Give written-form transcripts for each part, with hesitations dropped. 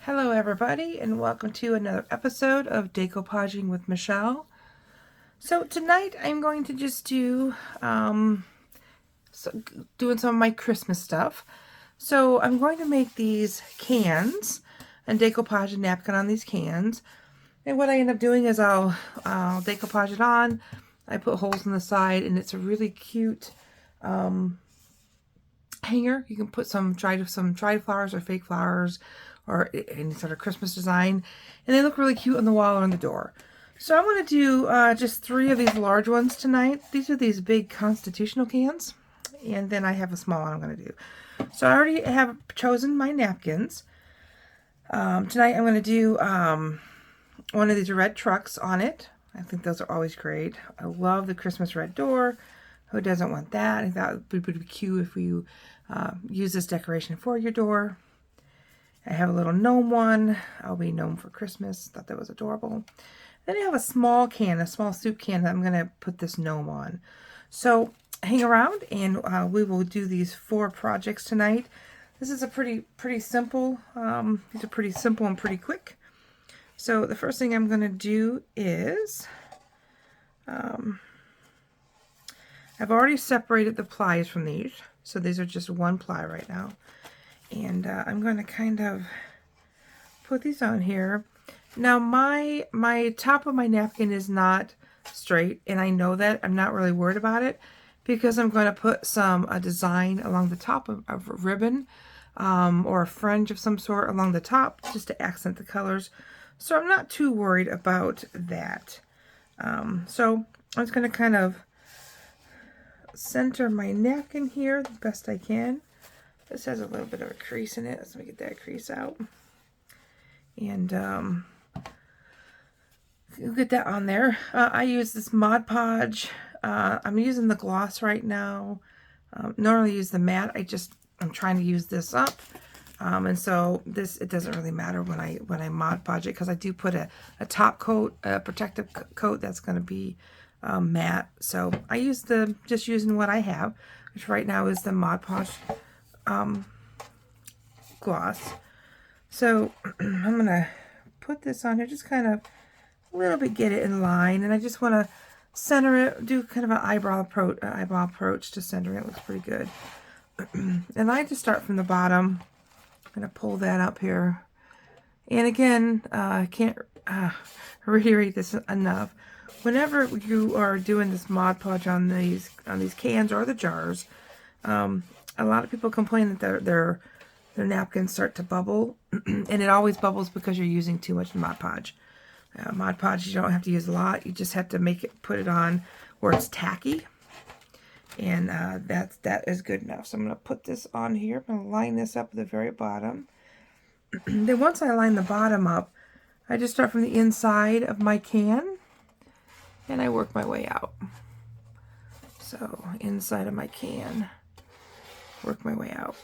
Hello everybody and welcome to another episode of Decoupaging with Michelle. So tonight I'm going to just do doing some of my Christmas stuff. So I'm going to make these cans and decoupage a napkin on these cans. And what I end up doing is I'll decoupage it on. I put holes in the side and it's a really cute hanger. You can put some dried flowers or fake flowers or any sort of Christmas design, and they look really cute on the wall or on the door. So I'm going to do just 3 of these large ones tonight. These are these big constitutional cans, and then I have a small one I'm going to do. So I already have chosen my napkins. Tonight I'm going to do one of these red trucks on it. I think those are always great. I love the Christmas red door. Who doesn't want that? I thought it would be cute if you use this decoration for your door. I have a little gnome one. I'll be gnome for Christmas. Thought that was adorable. Then I have a small can, a small soup can that I'm going to put this gnome on. So hang around and we will do these 4 projects tonight. This is a pretty simple. These are pretty simple and pretty quick. So the first thing I'm going to do is I've already separated the plies from these. So these are just 1 ply right now. And I'm going to kind of put these on here. Now my top of my napkin is not straight, and I know that. I'm not really worried about it because I'm going to put a design along the top of a ribbon or a fringe of some sort along the top just to accent the colors. So I'm not too worried about that. So I'm just going to kind of center my napkin here the best I can. This has a little bit of a crease in it. Let's get that crease out. And you'll get that on there. I use this Mod Podge. I'm using the gloss right now. Normally use the matte. I'm trying to use this up. And so it doesn't really matter when I Mod Podge it because I do put a top coat, a protective coat that's going to be matte. So I use just using what I have, which right now is the Mod Podge gloss. So I'm gonna put this on here, just kind of a little bit, get it in line, and I just want to center it, do kind of an eyebrow approach to center it. Looks pretty good. And I just start from the bottom. I'm gonna pull that up here, and again, I can't reiterate this enough. Whenever you are doing this Mod Podge on these cans or the jars, a lot of people complain that their napkins start to bubble, and it always bubbles because you're using too much Mod Podge. Mod Podge, you don't have to use a lot. You just have to put it on where it's tacky, and that is good enough. So I'm going to put this on here. I'm going to line this up at the very bottom. Then once I line the bottom up, I just start from the inside of my can, and I work my way out. So inside of my can. Work my way out.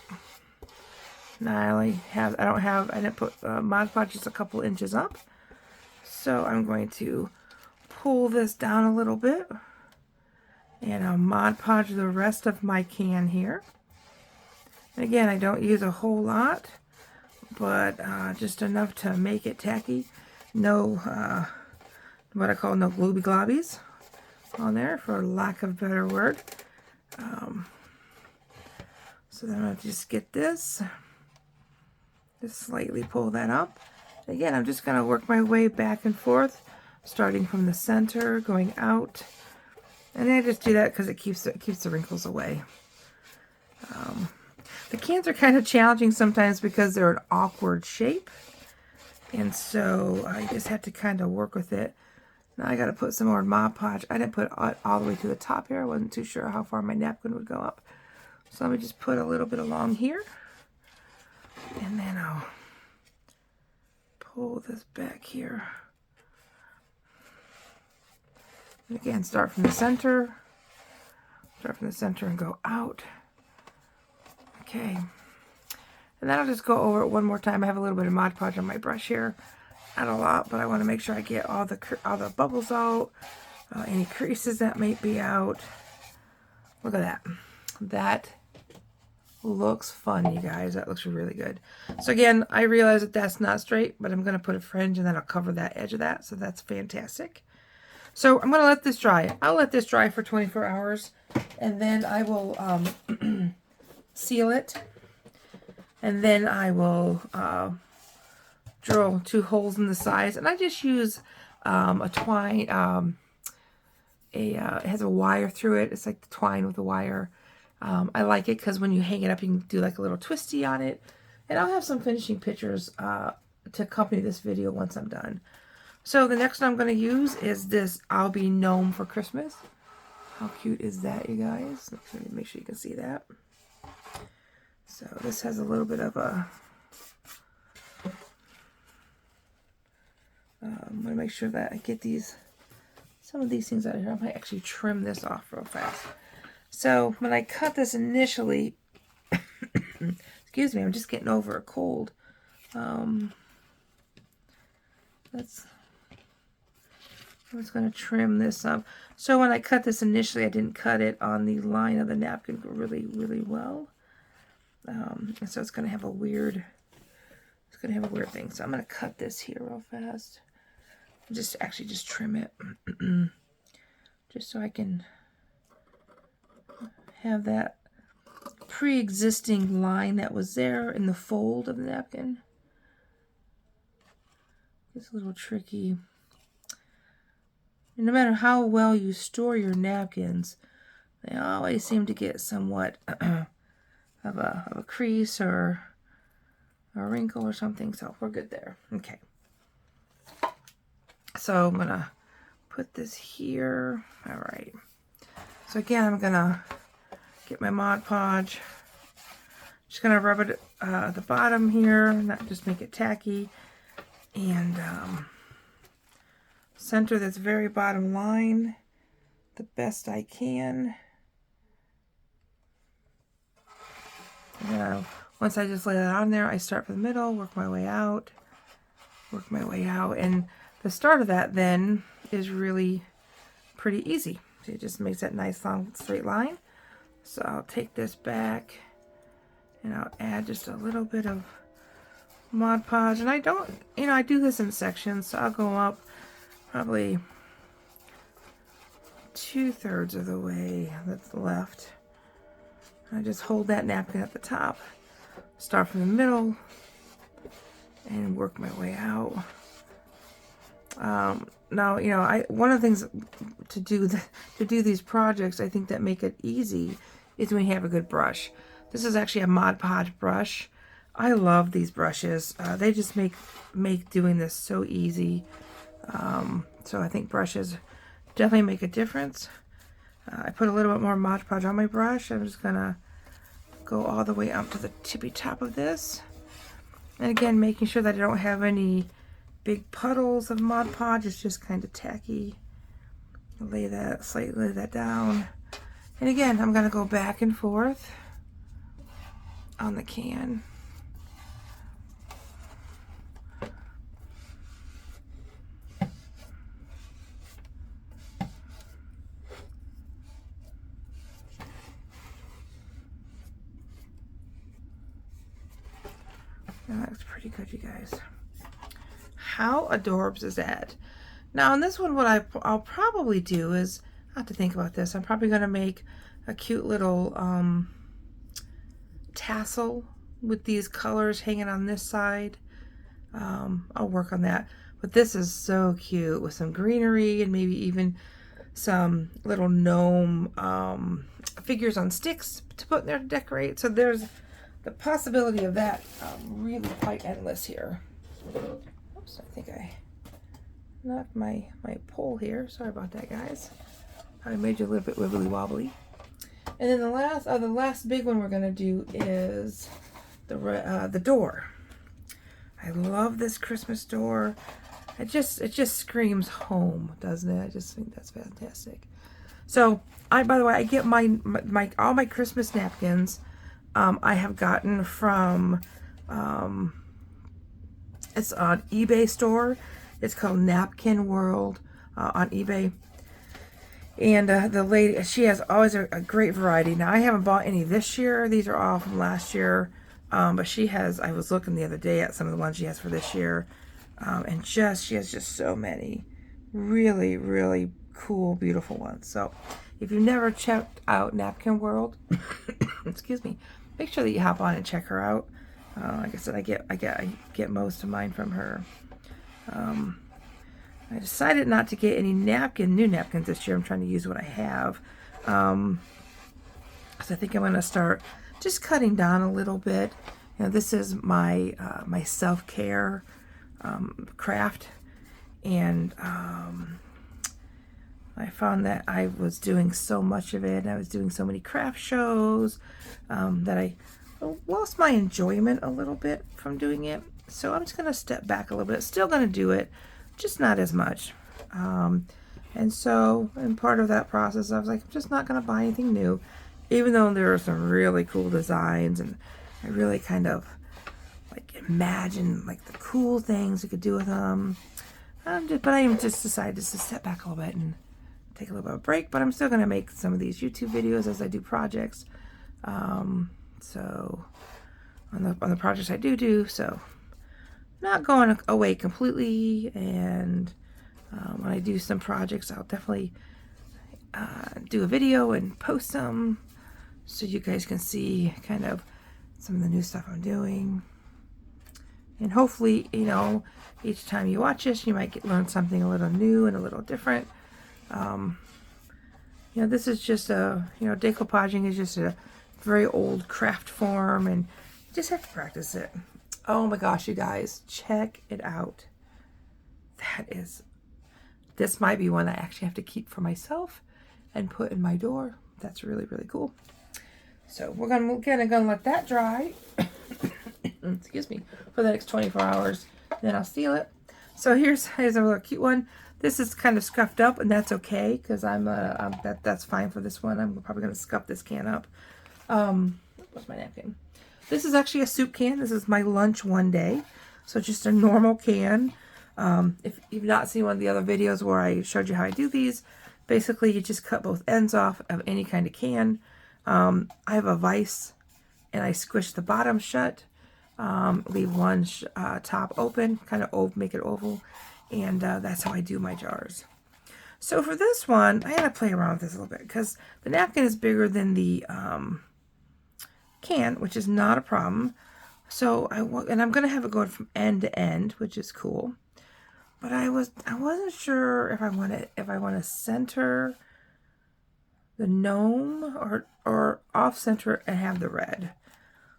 Now I didn't put Mod Podge just a couple inches up. So I'm going to pull this down a little bit. And I'll Mod Podge the rest of my can here. And again, I don't use a whole lot, but just enough to make it tacky. No, what I call no glooby globbies on there, for lack of a better word. So then I'll just get this, just slightly pull that up. Again, I'm just going to work my way back and forth, starting from the center, going out. And I just do that because it keeps the wrinkles away. The cans are kind of challenging sometimes because they're an awkward shape. And so I just have to kind of work with it. Now I got to put some more Mod Podge. I didn't put it all the way to the top here. I wasn't too sure how far my napkin would go up. So let me just put a little bit along here, and then I'll pull this back here. And again, start from the center and go out. Okay. And then I'll just go over it one more time. I have a little bit of Mod Podge on my brush here. Not a lot, but I want to make sure I get all the bubbles out, any creases that might be out. Look at that. That looks fun, you guys. That looks really good. So again, I realize that that's not straight, but I'm going to put a fringe and then I'll cover that edge of that. So that's fantastic. So I'm going to let this dry. I'll let this dry for 24 hours and then I will seal it. And then I will drill 2 holes in the sides. And I just use a twine, it has a wire through it. It's like the twine with a wire. I like it because when you hang it up, you can do like a little twisty on it. And I'll have some finishing pictures to accompany this video once I'm done. So the next one I'm going to use is this I'll Be Gnome for Christmas. How cute is that, you guys? Make sure you can see that. So this has a little bit of a... I'm going to make sure that I get some of these things out of here. I might actually trim this off real fast. So when I cut this initially, excuse me, I'm just getting over a cold. I'm just going to trim this up. So when I cut this initially, I didn't cut it on the line of the napkin really, really well. And so it's going to have a weird, thing. So I'm going to cut this here real fast. Just trim it. Just so I can have that pre-existing line that was there in the fold of the napkin. It's a little tricky. And no matter how well you store your napkins, they always seem to get somewhat of a crease or a wrinkle or something. So we're good there. Okay. So I'm going to put this here. All right. So again, I'm going to get my Mod Podge. Just going to rub it at the bottom here, not just make it tacky. And center this very bottom line the best I can. And then once I just lay that on there, I start from the middle, work my way out. And the start of that then is really pretty easy. So it just makes that nice long straight line. So I'll take this back and I'll add just a little bit of Mod Podge. And I don't, I do this in sections, so I'll go up probably 2/3 of the way that's left. I just hold that napkin at the top, start from the middle, and work my way out. Now, one of the things to do these projects, I think that make it easy, is when you have a good brush. This is actually a Mod Podge brush. I love these brushes. They just make doing this so easy. So I think brushes definitely make a difference. I put a little bit more Mod Podge on my brush. I'm just gonna go all the way up to the tippy top of this. And again, making sure that I don't have any big puddles of Mod Podge. It's just kind of tacky. Lay that down. And again, I'm gonna go back and forth on the can. That looks pretty good, you guys. How adorbs is that? Now, on this one, what I'll probably do is, I have to think about this, I'm probably going to make a cute little tassel with these colors hanging on this side. I'll work on that. But this is so cute with some greenery and maybe even some little gnome figures on sticks to put in there to decorate. So there's the possibility of that really quite endless here. Oops, I think I knocked my pole here. Sorry about that, guys. I made you a little bit wibbly wobbly. And then the last big one we're gonna do is the door. I love this Christmas door. It just screams home, doesn't it? I just think that's fantastic. So by the way, I get all my Christmas napkins. I have gotten from it's on eBay store. It's called Napkin World on eBay. And the lady, she has always a great variety. Now, I haven't bought any this year. These are all from last year. But she has, I was looking the other day at some of the ones she has for this year. And she has just so many really, really cool, beautiful ones. So if you've never checked out Napkin World, excuse me, make sure that you hop on and check her out. Like I said, I get most of mine from her. I decided not to get any new napkins this year. I'm trying to use what I have. So I think I'm going to start just cutting down a little bit. You know, this is my my self-care craft, and I found that I was doing so much of it. I was doing so many craft shows that I lost my enjoyment a little bit from doing it. So I'm just going to step back a little bit. Still going to do it, just not as much. And so, in part of that process, I was like, I'm just not going to buy anything new, even though there are some really cool designs, and I really kind of like imagine like the cool things you could do with them. But I just decided to step back a little bit and take a little bit of a break. But I'm still going to make some of these YouTube videos as I do projects. So on the projects I do, so not going away completely. And when I do some projects, I'll definitely do a video and post them so you guys can see kind of some of the new stuff I'm doing. And hopefully, you know, each time you watch this, you might learn something a little new and a little different. You know, this is just decoupaging is just a very old craft form, and you just have to practice it. Oh my gosh, you guys, check it out. This might be one I actually have to keep for myself and put in my door. That's really, really cool. So we're gonna let that dry. Excuse me, for the next 24 hours. Then I'll seal it. So here's a little cute one. This is kind of scuffed up, and that's okay because that's fine for this one. I'm probably gonna scuff this can up. Where's my napkin? This is actually a soup can. This is my lunch one day. So just a normal can. If you've not seen one of the other videos where I showed you how I do these, basically you just cut both ends off of any kind of can. I have a vise, and I squish the bottom shut. Leave one top open, kind of make it oval, and that's how I do my jars. So for this one, I had to play around with this a little bit because the napkin is bigger than the can, which is not a problem. So I'm gonna have it going from end to end, which is cool. But I wasn't sure if I want to center the gnome or off center it and have the red.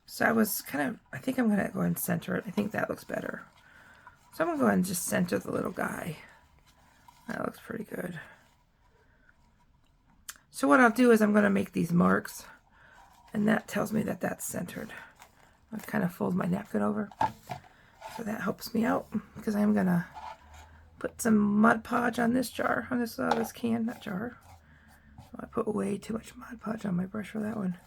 So I think I'm gonna go ahead and center it. I think that looks better. So I'm gonna go ahead and just center the little guy. That looks pretty good. So what I'll do is I'm gonna make these marks, and that tells me that that's centered. I'll kind of fold my napkin over. So that helps me out because I'm gonna put some Mod Podge on this jar, on this can, that jar. I put way too much Mod Podge on my brush for that one.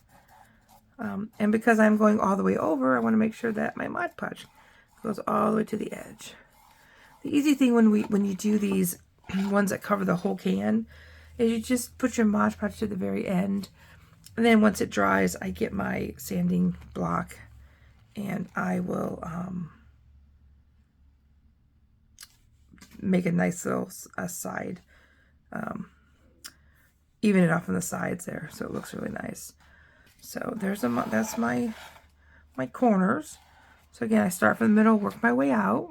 And because I'm going all the way over, I want to make sure that my Mod Podge goes all the way to the edge. The easy thing when you do these ones that cover the whole can is you just put your Mod Podge to the very end, and then once it dries, I get my sanding block, and I will make a nice little side, even it off on the sides there, so it looks really nice. So that's my corners. So again, I start from the middle, work my way out.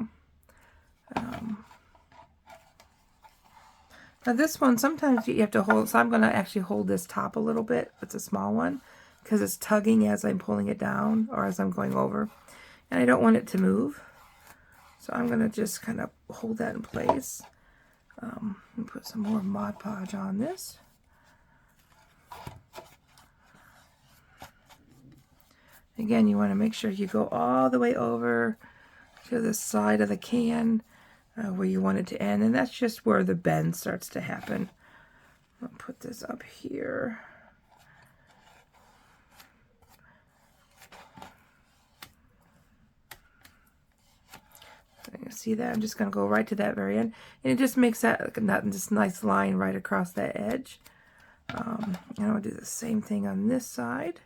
Now this one, sometimes you have to hold, so I'm going to actually hold this top a little bit. It's a small one because it's tugging as I'm pulling it down or as I'm going over. And I don't want it to move. So I'm going to just kind of hold that in place. And put some more Mod Podge on this. Again, you want to make sure you go all the way over to the side of the can where you want it to end. And that's just where the bend starts to happen. I'll put this up here. So you see that? I'm just going to go right to that very end. And it just makes that this nice line right across that edge. And I'll do the same thing on this side.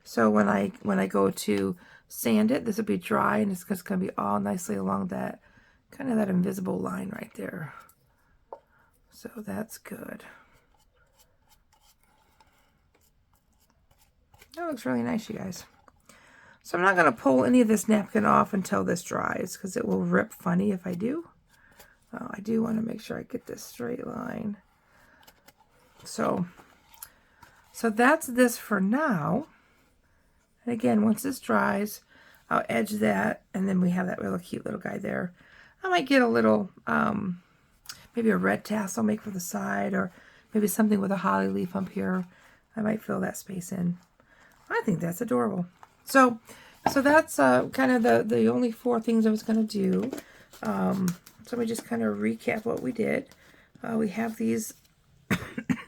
So when I go to sand it, this will be dry, and it's just going to be all nicely along that kind of that invisible line right there. So that's good. That looks really nice, you guys. So I'm not going to pull any of this napkin off until this dries, because it will rip funny if I do. I do want to make sure I get this straight line. So that's this for now. And again, once this dries, I'll edge that, and then we have that really cute little guy there. I might get a little, maybe a red tassel make for the side, or maybe something with a holly leaf up here. I might fill that space in. I think that's adorable. So that's kind of the only 4 things I was going to do. So let me just kind of recap what we did. We have these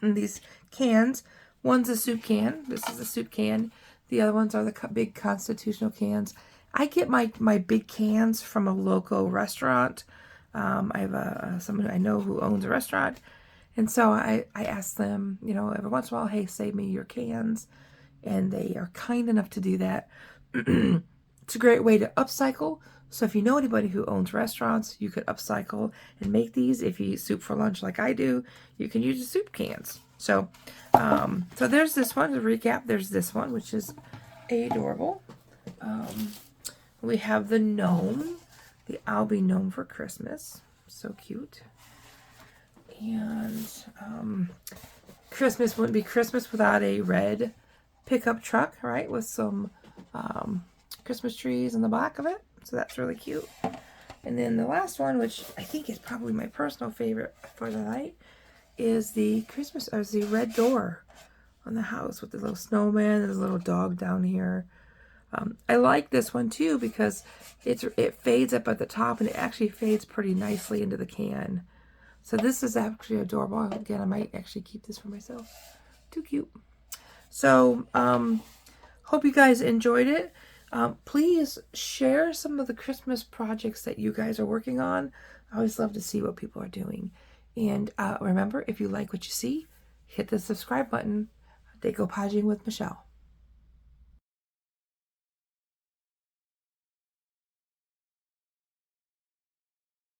these cans. One's a soup can. This is a soup can. The other ones are the big constitutional cans. I get my big cans from a local restaurant. I have someone I know who owns a restaurant. And so I ask them, you know, every once in a while, hey, save me your cans. And they are kind enough to do that. It's a great way to upcycle. So if you know anybody who owns restaurants, you could upcycle and make these. If you eat soup for lunch like I do, you can use the soup cans. So so there's this one. To recap, there's this one, which is adorable. We have the gnome, the I'll Be Gnome for Christmas. So cute. And Christmas wouldn't be Christmas without a red pickup truck, right? With some Christmas trees in the back of it. So that's really cute. And then the last one, which I think is probably my personal favorite for the night, is the red door on the house with the little snowman and the little dog down here. I like this one too because it fades up at the top, and it actually fades pretty nicely into the can. So this is actually adorable. Again, I might actually keep this for myself. Too cute. So hope you guys enjoyed it. Please share some of the Christmas projects that you guys are working on. I always love to see what people are doing. And remember, if you like what you see, hit the subscribe button. Decoupaging with Michelle.